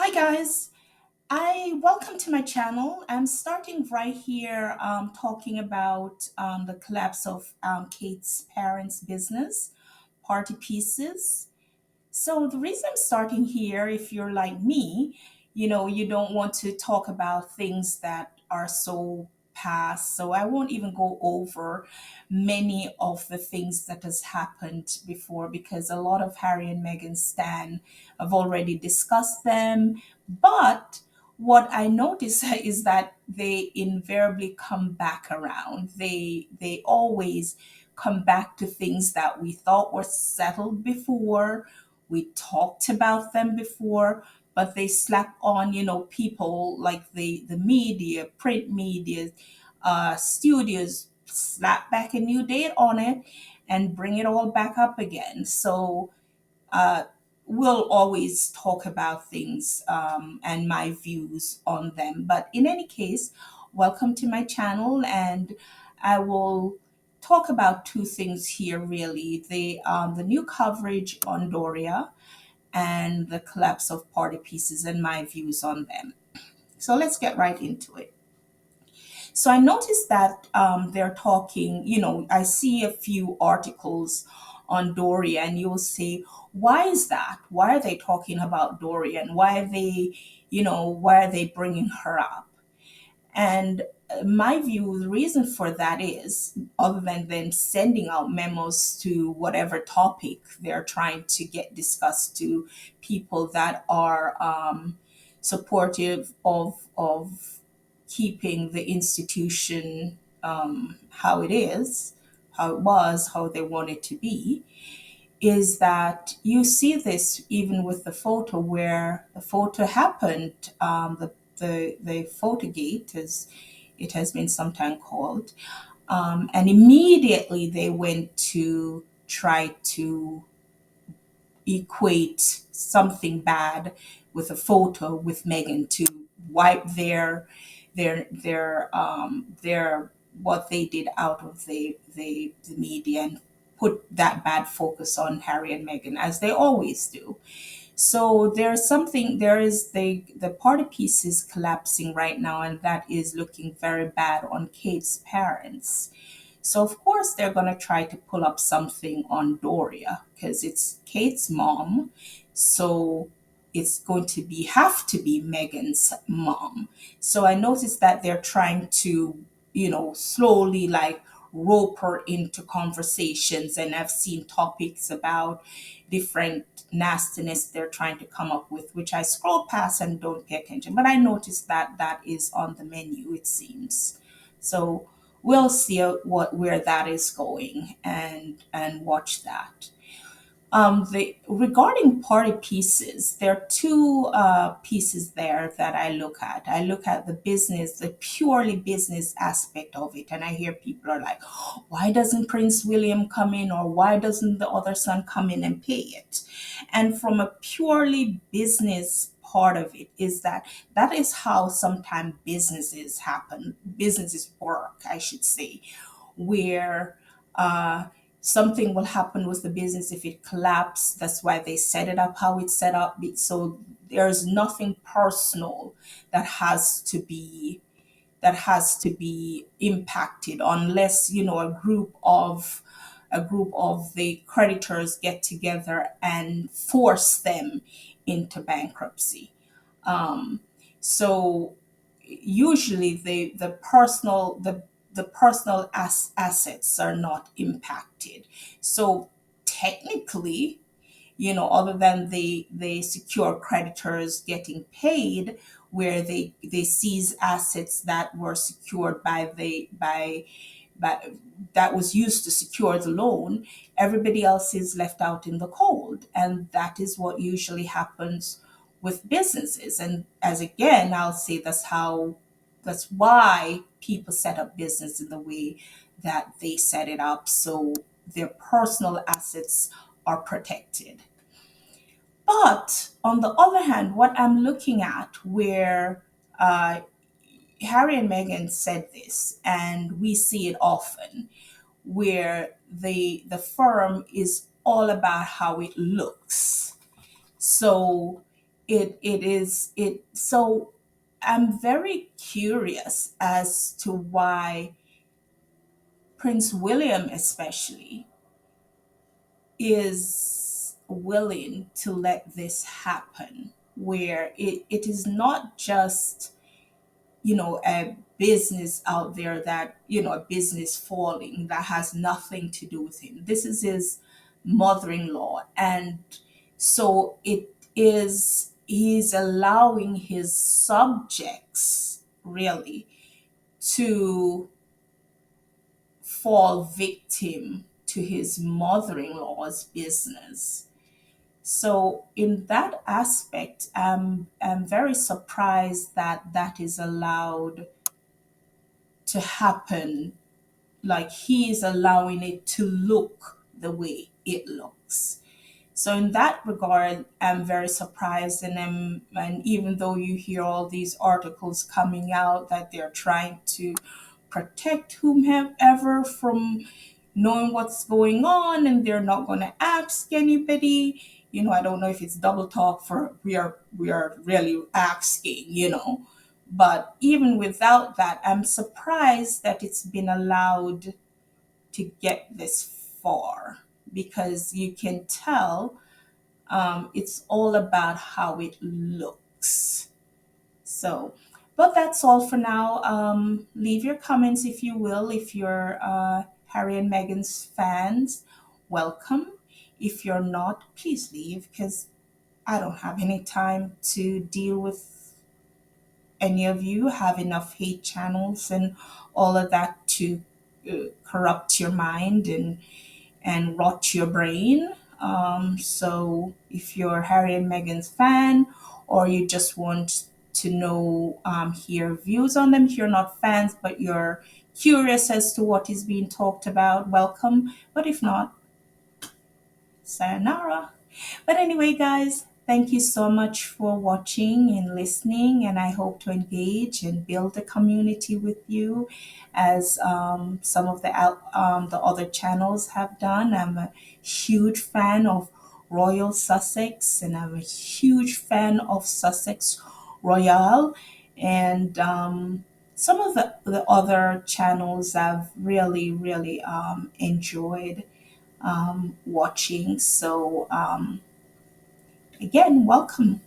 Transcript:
Hi guys, I welcome to my channel. I'm starting right here talking about the collapse of Kate's parents' business, Party Pieces. So the reason I'm starting here, if you're like me, you don't want to talk about things that are so past. So I won't even go over many of the things that has happened before because a lot of Harry and Meghan stan have already discussed them. But what I notice is that they invariably come back around. They always come back to things that we thought were settled before, we talked about them before, but they slap on, people like the media, print media, studios slap back a new date on it and bring it all back up again. So uh, we'll always talk about things and my views on them. But in any case, welcome to my channel, and I will talk about two things here really: the new coverage on Doria and the collapse of party pieces and my views on them. So let's get right into it. So I noticed that they're talking, I see a few articles on Doria, and you'll say, why is that? Why are they talking about Doria? And why are they bringing her up? And my view, the reason for that is, other than them sending out memos to whatever topic they're trying to get discussed to people that are supportive of keeping the institution how it is, how it was, how they want it to be, is that you see this even with the photo where the photo happened, the photogate, as it has been sometimes called, and immediately they went to try to equate something bad with a photo with Megan to wipe their what they did out of the media and put that bad focus on Harry and Meghan, as they always do. So there is the party piece is collapsing right now, and that is looking very bad on Kate's parents. So of course they're gonna try to pull up something on Doria because it's Kate's mom. So it's going to be have to be Megan's mom. So I noticed that they're trying to, slowly like rope her into conversations, and I've seen topics about different nastiness they're trying to come up with, which I scroll past and don't pay attention. But I noticed that that is on the menu, it seems. So we'll see what where that is going and watch that. The regarding party pieces, there are two pieces there that I look at. I look at the business, the purely business aspect of it, and I hear people are like, "Why doesn't Prince William come in, or why doesn't the other son come in and pay it?" And from a purely business part of it is that is how sometimes businesses happen, businesses work, I should say, where uh, something will happen with the business if it collapses. That's why they set it up how it's set up. So there's nothing personal that has to be impacted unless a group of the creditors get together and force them into bankruptcy. Um, so usually the personal assets are not impacted. So technically, other than the secure creditors getting paid, where they seize assets that were secured by that was used to secure the loan, everybody else is left out in the cold, and that is what usually happens with businesses. And as again, I'll say that's why people set up business in the way that they set it up, so their personal assets are protected. But on the other hand, what I'm looking at, where uh, Harry and Meghan said this, and we see it often, where the firm is all about how it looks. So So I'm very curious as to why Prince William especially is willing to let this happen, where it is not just, a business out there that, a business falling that has nothing to do with him. This is his mother-in-law. And so he's allowing his subjects really to fall victim to his mother-in-law's business. So in that aspect, I'm very surprised that that is allowed to happen. Like he is allowing it to look the way it looks. So in that regard, I'm very surprised, and even though you hear all these articles coming out that they're trying to protect whomever from knowing what's going on, and they're not going to ask anybody. I don't know if it's double talk for we are really asking. But even without that, I'm surprised that it's been allowed to get this far, because you can tell it's all about how it looks. So, but that's all for now. Leave your comments if you will. If you're Harry and Meghan's fans, welcome. If you're not, please leave, because I don't have any time to deal with any of you. Have enough hate channels and all of that to corrupt your mind and rot your brain. So if you're Harry and Meghan's fan, or you just want to know, hear views on them, if you're not fans but you're curious as to what is being talked about, welcome. But if not, sayonara. But anyway, guys, thank you so much for watching and listening, and I hope to engage and build a community with you, as some of the other channels have done. I'm a huge fan of Royal Sussex, and I'm a huge fan of Sussex Royale, and some of the other channels I've really, really enjoyed watching. So, again, welcome.